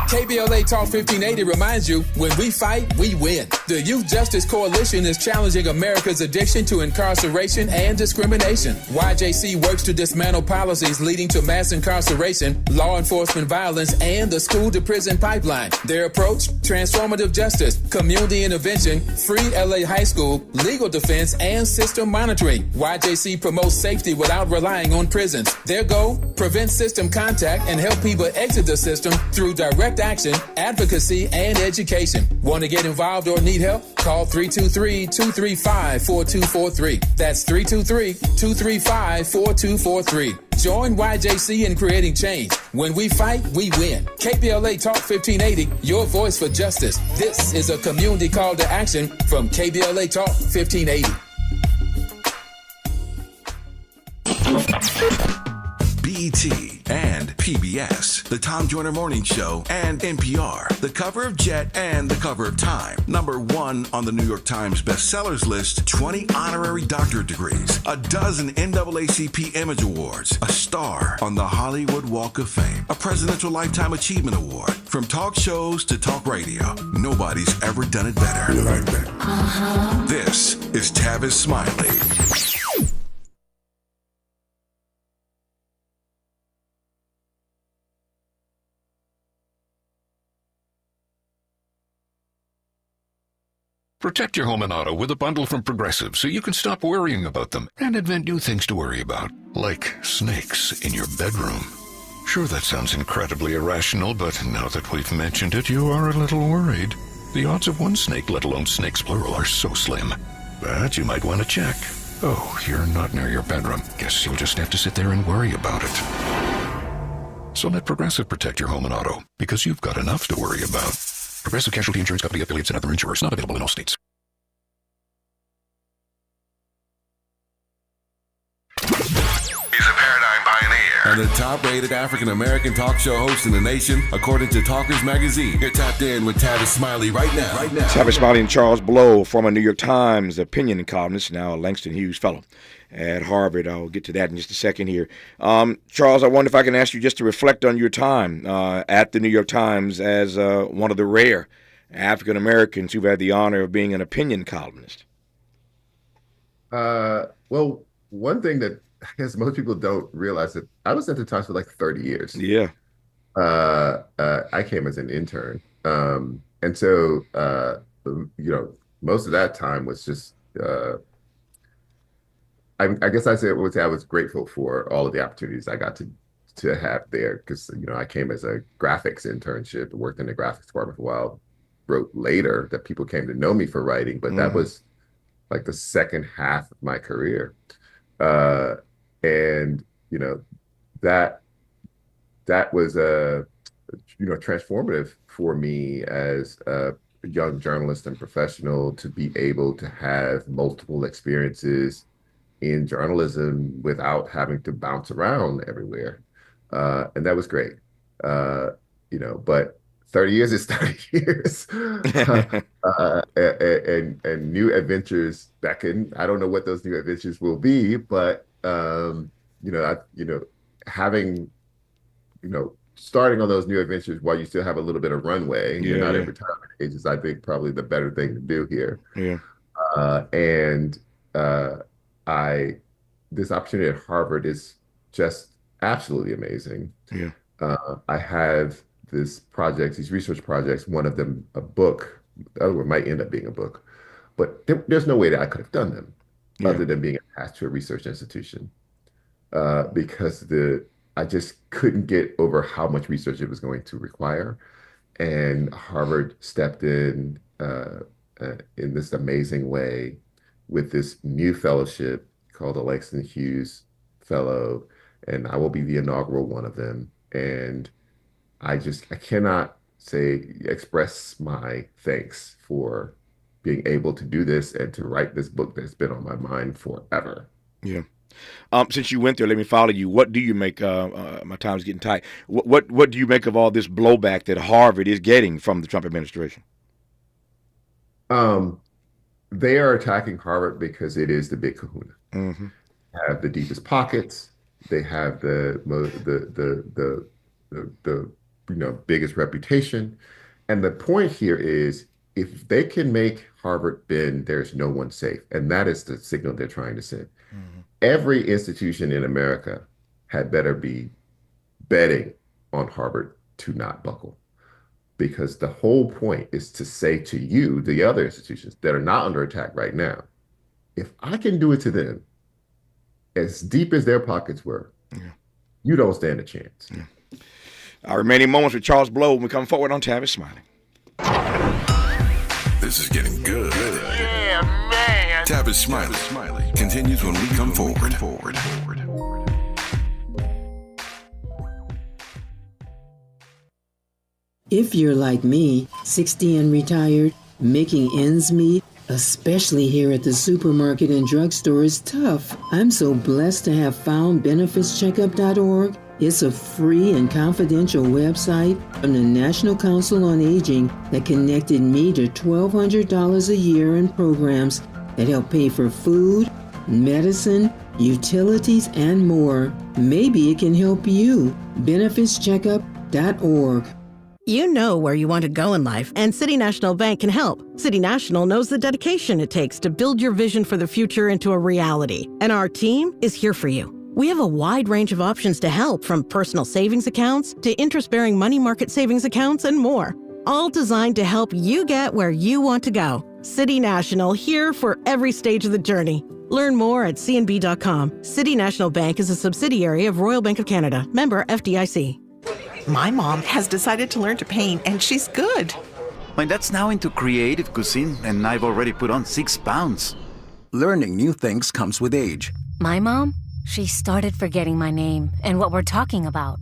KBLA Talk 1580 reminds you, when we fight, we win. The Youth Justice Coalition is challenging America's addiction to incarceration and discrimination. YJC works to dismantle policies leading to mass incarceration, law enforcement violence, and the school-to-prison pipeline. Their approach? Transformative justice, community intervention, free LA high school, legal defense, and system monitoring. YJC promotes safety without relying on prisons. Their goal? Prevent system contact and help people exit the system through direct action, advocacy, and education. Want to get involved or need help? Call 323-235-4243. That's 323-235-4243. Join YJC in creating change. When we fight, we win. KBLA Talk 1580, your voice for justice. This is a community call to action from KBLA Talk 1580. BET and PBS, the Tom Joyner Morning Show, and NPR, the cover of Jet and the cover of Time. #1 on the New York Times bestsellers list, 20 honorary doctorate degrees, a dozen NAACP Image Awards, a star on the Hollywood Walk of Fame, a Presidential Lifetime Achievement Award. From talk shows to talk radio, nobody's ever done it better. You like that? This is Tavis Smiley. Protect your home and auto with a bundle from Progressive so you can stop worrying about them and invent new things to worry about, like snakes in your bedroom. Sure, that sounds incredibly irrational, but now that we've mentioned it, you are a little worried. The odds of one snake, let alone snakes plural, are so slim. But you might want to check. Oh, you're not near your bedroom. Guess you'll just have to sit there and worry about it. So let Progressive protect your home and auto, because you've got enough to worry about. Progressive Casualty Insurance Company, affiliates, and other insurers. Not available in all states. He's a paradigm pioneer and the top-rated African-American talk show host in the nation, according to Talkers Magazine. You're tapped in with Tavis Smiley right now. Tavis Smiley and Charles Blow, former New York Times opinion columnist, now a Langston Hughes Fellow at Harvard. I'll get to that in just a second here. Charles, I wonder if I can ask you just to reflect on your time at the New York Times as one of the rare African Americans who've had the honor of being an opinion columnist. Well, one thing that I guess most people don't realize that I was at the Times for like 30 years. Yeah. I came as an intern. And so, most of that time was just, I guess I would say I was grateful for all of the opportunities I got to have there because, I came as a graphics internship, worked in the graphics department for a while, wrote later that people came to know me for writing, but that was like the second half of my career. That was transformative for me as a young journalist and professional to be able to have multiple experiences in journalism without having to bounce around everywhere. And that was great. But 30 years is 30 years. And new adventures beckon. I don't know what those new adventures will be, but starting on those new adventures while you still have a little bit of runway, you're not in retirement age is, I think, probably the better thing to do here. Yeah. This opportunity at Harvard is just absolutely amazing. Yeah. I have these research projects, one of them a book, the other one might end up being a book, but there's no way that I could have done them other than being attached to a research institution, because I just couldn't get over how much research it was going to require. And Harvard stepped in this amazing way with this new fellowship called the Langston Hughes Fellow, and I will be the inaugural one of them. And I cannot express my thanks for being able to do this and to write this book that's been on my mind forever. Yeah. Since you went there, let me follow you. What do you make? My time's getting tight. What do you make of all this blowback that Harvard is getting from the Trump administration? They are attacking Harvard because it is the big kahuna. Mm-hmm. They have the deepest pockets. They have the biggest reputation. And the point here is, if they can make Harvard bend, there's no one safe. And that is the signal they're trying to send. Mm-hmm. Every institution in America had better be betting on Harvard to not buckle. Because the whole point is to say to you, the other institutions that are not under attack right now, if I can do it to them, as deep as their pockets were, you don't stand a chance. Yeah. Our remaining moments with Charles Blow when we come forward on Tavis Smiley. This is getting good. Yeah, man. Tavis Smiley continues when we come forward. If you're like me, 60 and retired, making ends meet, especially here at the supermarket and drugstore, is tough. I'm so blessed to have found benefitscheckup.org. It's a free and confidential website from the National Council on Aging that connected me to $1,200 a year in programs that help pay for food, medicine, utilities, and more. Maybe it can help you. benefitscheckup.org. You know where you want to go in life, and City National Bank can help. City National knows the dedication it takes to build your vision for the future into a reality, and our team is here for you. We have a wide range of options to help, from personal savings accounts to interest-bearing money market savings accounts and more, all designed to help you get where you want to go. City National, here for every stage of the journey. Learn more at cnb.com. City National Bank is a subsidiary of Royal Bank of Canada, member FDIC. My mom has decided to learn to paint, and she's good. My dad's now into creative cuisine, and I've already put on 6 pounds. Learning new things comes with age. My mom? She started forgetting my name and what we're talking about.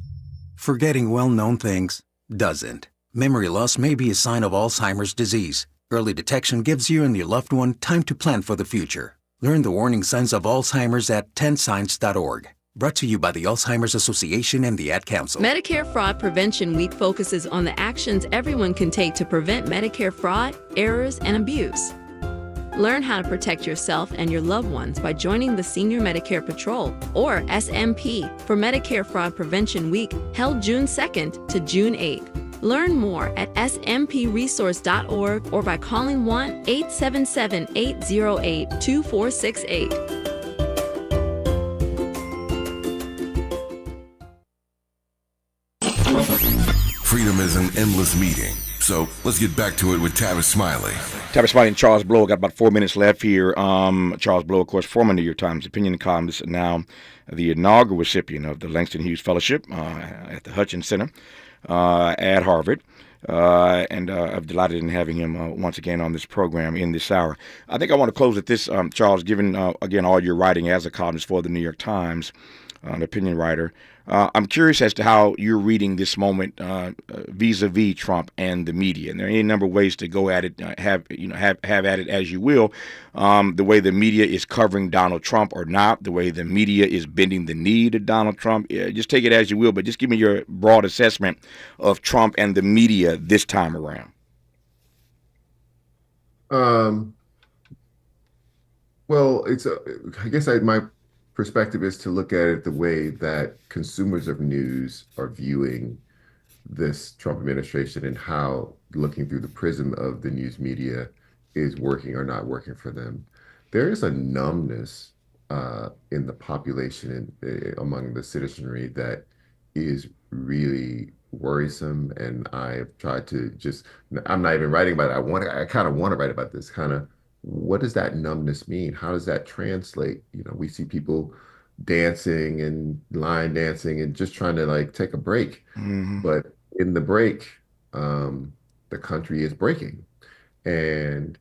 Forgetting well-known things doesn't. Memory loss may be a sign of Alzheimer's disease. Early detection gives you and your loved one time to plan for the future. Learn the warning signs of Alzheimer's at 10signs.org. Brought to you by the Alzheimer's Association and the Ad Council. Medicare Fraud Prevention Week focuses on the actions everyone can take to prevent Medicare fraud, errors, and abuse. Learn how to protect yourself and your loved ones by joining the Senior Medicare Patrol, or SMP, for Medicare Fraud Prevention Week, held June 2nd to June 8th. Learn more at smpresource.org or by calling 1-877-808-2468. Freedom is an endless meeting. So let's get back to it with Tavis Smiley. Tavis Smiley and Charles Blow. Got about 4 minutes left here. Charles Blow, of course, former New York Times opinion columnist, and now the inaugural recipient of the Langston Hughes Fellowship at the Hutchins Center at Harvard. And I'm delighted in having him once again on this program in this hour. I think I want to close with this, Charles, given, again, all your writing as a columnist for the New York Times, an opinion writer. I'm curious as to how you're reading this moment vis-a-vis Trump and the media. And there are any number of ways to go at it, have at it as you will. The way the media is covering Donald Trump or not, the way the media is bending the knee to Donald Trump. Just take it as you will, but just give me your broad assessment of Trump and the media this time around. Well, I guess my perspective is to look at it the way that consumers of news are viewing this Trump administration and how looking through the prism of the news media is working or not working for them. There is a numbness in the population and among the citizenry that is really worrisome. And I've tried to I'm not even writing about it. I kind of want to write about this kind of, what does that numbness mean? How does that translate? We see people dancing and line dancing and just trying to like take a break. But in the break, the country is breaking. And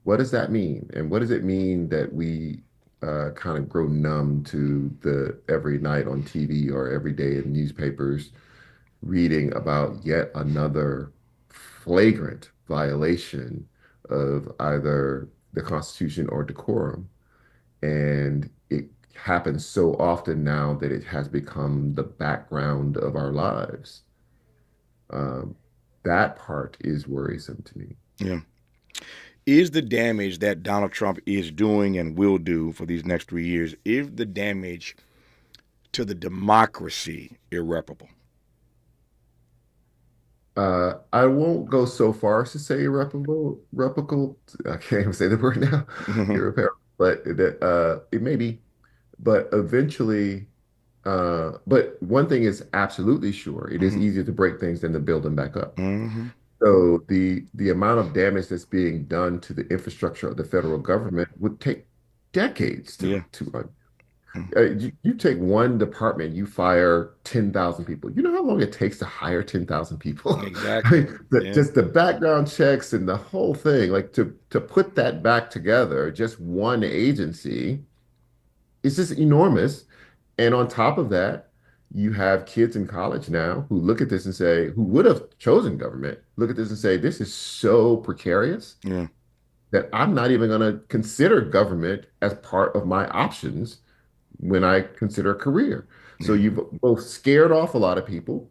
what does that mean? And what does it mean that we kind of grow numb to the every night on TV or every day in newspapers reading about yet another flagrant violation of either the Constitution or decorum? And it happens so often now that it has become the background of our lives. That part is worrisome to me. Yeah. Is the damage that Donald Trump is doing and will do for these next 3 years, is the damage to the democracy irreparable? I won't go so far as to say irreparable. I can't even say the word now. Irreparable, but it may be. But eventually, but one thing is absolutely sure: it is easier to break things than to build them back up. So the amount of damage that's being done to the infrastructure of the federal government would take decades to undo. You take one department, you fire 10,000 people. You know how long it takes to hire 10,000 people? Exactly. Just the background checks and the whole thing, like to put that back together, just one agency, is just enormous. And on top of that, you have kids in college now who look at this and say, who would have chosen government, look at this and say, this is so precarious that I'm not even going to consider government as part of my options when I consider a career. So you've both scared off a lot of people.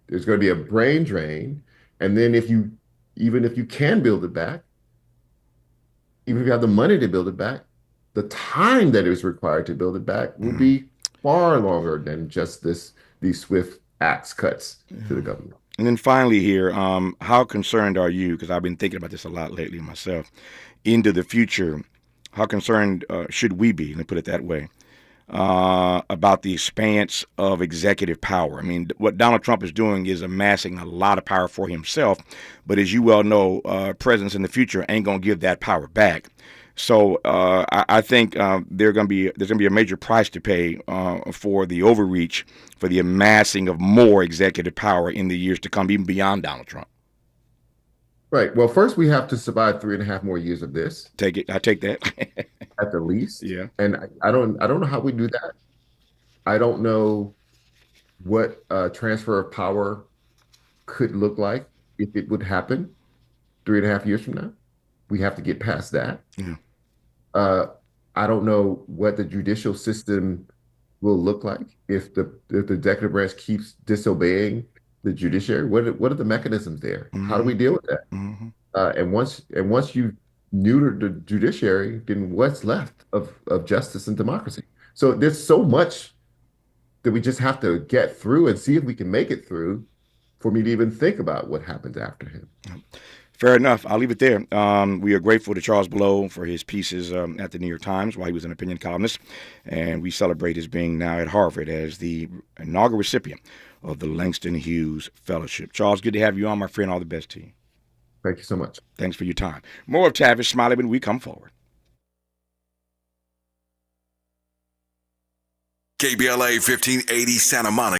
There's going to be a brain drain. And then even if you can build it back, even if you have the money to build it back, the time that is required to build it back will be far longer than just these swift axe cuts to the government. And then finally here, how concerned are you, because I've been thinking about this a lot lately myself, into the future, how concerned should we be, let me put it that way, about the expanse of executive power? I mean, what Donald Trump is doing is amassing a lot of power for himself, but as you well know, presidents in the future ain't going to give that power back. So I think there's going to be a major price to pay for the overreach, for the amassing of more executive power in the years to come, even beyond Donald Trump. Right. Well, first we have to survive 3.5 more years of this. Take it. I take that. At the least. Yeah. And I don't know how we do that. I don't know what transfer of power could look like if it would happen 3.5 years from now. We have to get past that. Yeah. I don't know what the judicial system will look like if the executive branch keeps disobeying the judiciary. What are the mechanisms there? How do we deal with that? And once you neuter the judiciary, then what's left of justice and democracy? So there's so much that we just have to get through and see if we can make it through for me to even think about what happens after him. Fair enough. I'll leave it there. We are grateful to Charles Blow for his pieces at the New York Times while he was an opinion columnist, and we celebrate his being now at Harvard as the inaugural recipient of the Langston Hughes Fellowship. Charles, good to have you on, my friend. All the best to you. Thank you so much. Thanks for your time. More of Tavis Smiley when we come forward. KBLA 1580 Santa Monica.